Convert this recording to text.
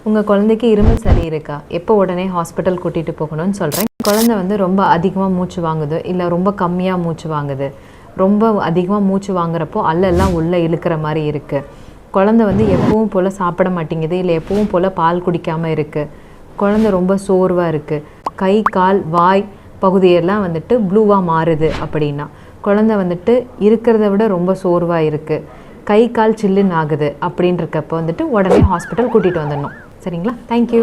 உங்கள் குழந்தைக்கு இருமல் சளி இருக்கா? எப்போ உடனே ஹாஸ்பிட்டல் கூட்டிகிட்டு போகணும்னு சொல்கிறேன். குழந்தை வந்து ரொம்ப அதிகமாக மூச்சு வாங்குது, இல்லை ரொம்ப கம்மியாக மூச்சு வாங்குது, ரொம்ப அதிகமாக மூச்சு வாங்குறப்போ அல்லெல்லாம் உள்ளே இழுக்கிற மாதிரி இருக்குது, குழந்தை வந்து எப்பவும் போல் சாப்பிட மாட்டேங்குது, இல்லை எப்பவும் போல் பால் குடிக்காமல் இருக்குது, குழந்தை ரொம்ப சோர்வாக இருக்குது, கை கால் வாய் பகுதியெல்லாம் வந்துட்டு ப்ளூவாக மாறுது அப்படின்னா, குழந்தை வந்துட்டு இருக்கிறத விட ரொம்ப சோர்வாக இருக்குது, கை கால் சில்லுன்னு ஆகுது அப்படின்றக்கப்போ வந்துட்டு உடனே ஹாஸ்பிட்டல் கூட்டிகிட்டு வந்துடணும். சரிங்களா? தேங்க்யூ.